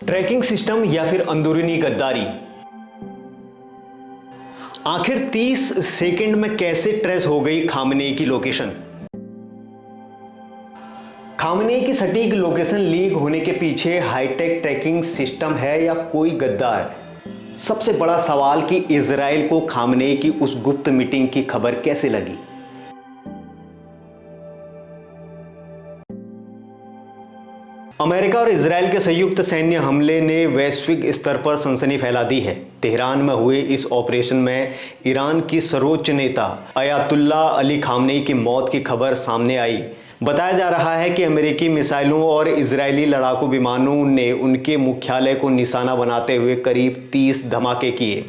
Tracking system या फिर अंदरूनी गद्दारी। आखिर 30 सेकंड में कैसे ट्रेस हो गई खामनेई की लोकेशन। खामनेई की सटीक लोकेशन लीक होने के पीछे हाईटेक ट्रैकिंग सिस्टम है या कोई गद्दार। सबसे बड़ा सवाल कि इजराइल को खामनेई की उस गुप्त मीटिंग की खबर कैसे लगी। अमेरिका और इजराइल के संयुक्त सैन्य हमले ने वैश्विक स्तर पर सनसनी फैला दी है। तेहरान में हुए इस ऑपरेशन में ईरान की सर्वोच्च नेता अयातुल्ला अली खामनेई की मौत की खबर सामने आई। बताया जा रहा है कि अमेरिकी मिसाइलों और इजरायली लड़ाकू विमानों ने उनके मुख्यालय को निशाना बनाते हुए करीब 30 धमाके किए।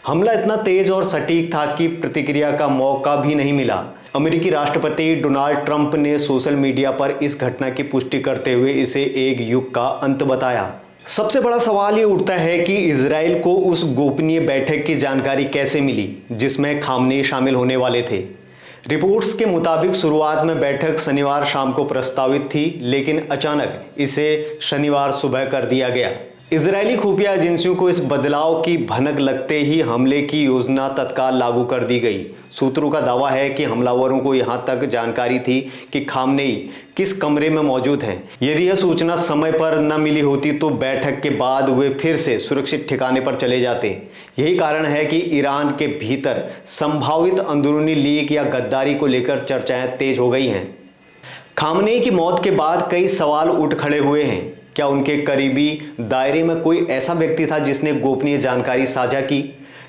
हमला इतना तेज और सटीक था कि प्रतिक्रिया का मौका भी नहीं मिला। अमेरिकी राष्ट्रपति डोनाल्ड ट्रंप ने सोशल मीडिया पर इस घटना की पुष्टि करते हुए इसे एक युग का अंत बताया। सबसे बड़ा सवाल ये उठता है कि इजराइल को उस गोपनीय बैठक की जानकारी कैसे मिली जिसमें खामनेई शामिल होने वाले थे। रिपोर्ट्स के मुताबिक शुरुआत में बैठक शनिवार शाम को प्रस्तावित थी, लेकिन अचानक इसे शनिवार सुबह कर दिया गया। इजरायली खुफिया एजेंसियों को इस बदलाव की भनक लगते ही हमले की योजना तत्काल लागू कर दी गई। सूत्रों का दावा है कि हमलावरों को यहां तक जानकारी थी कि खामनेई किस कमरे में मौजूद हैं। यदि यह सूचना समय पर न मिली होती तो बैठक के बाद वे फिर से सुरक्षित ठिकाने पर चले जाते। यही कारण है कि ईरान के भीतर संभावित अंदरूनी लीक या गद्दारी को लेकर चर्चाएं तेज हो गई हैं। खामनेई की मौत के बाद कई सवाल उठ खड़े हुए हैं। क्या उनके करीबी दायरे में कोई ऐसा व्यक्ति था जिसने गोपनीय जानकारी साझा की?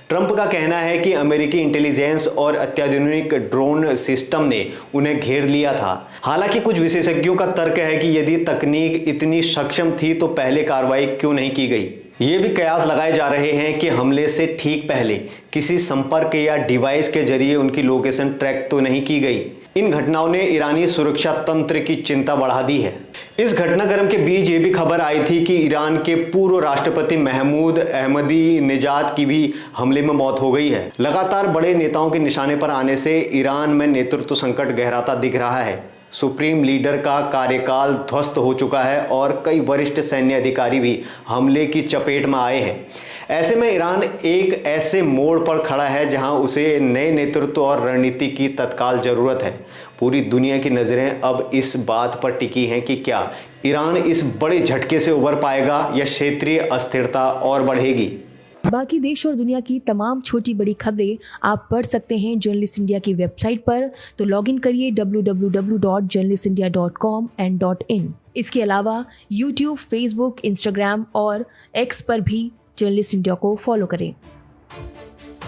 ट्रंप का कहना है कि अमेरिकी इंटेलिजेंस और अत्याधुनिक ड्रोन सिस्टम ने उन्हें घेर लिया था। हालांकि कुछ विशेषज्ञों का तर्क है कि यदि तकनीक इतनी सक्षम थी तो पहले कार्रवाई क्यों नहीं की गई। ये भी कयास लगाए जा रहे हैं कि हमले से ठीक पहले किसी संपर्क या डिवाइस के जरिए उनकी लोकेशन ट्रैक तो नहीं की गई। इन घटनाओं ने ईरानी सुरक्षा तंत्र की चिंता बढ़ा दी है। इस घटनाक्रम के बीच ये भी खबर आई थी कि ईरान के पूर्व राष्ट्रपति महमूद अहमदीनेजाद की भी हमले में मौत हो गई है। लगातार बड़े नेताओं के निशाने पर आने से ईरान में नेतृत्व संकट गहराता दिख रहा है। सुप्रीम लीडर का कार्यकाल ध्वस्त हो चुका है और कई वरिष्ठ सैन्य अधिकारी भी हमले की चपेट में आए हैं। ऐसे में ईरान एक ऐसे मोड़ पर खड़ा है जहां उसे नए नेतृत्व और रणनीति की तत्काल जरूरत है। पूरी दुनिया की नज़रें अब इस बात पर टिकी हैं कि क्या ईरान इस बड़े झटके से उबर पाएगा या क्षेत्रीय अस्थिरता और बढ़ेगी। बाकी देश और दुनिया की तमाम छोटी बड़ी खबरें आप पढ़ सकते हैं जर्नलिस्ट इंडिया की वेबसाइट पर। तो लॉग इन करिए www.journalistindia.com and .in। इसके अलावा यूट्यूब, फेसबुक, इंस्टाग्राम और एक्स पर भी जर्नलिस्ट इंडिया को फॉलो करें।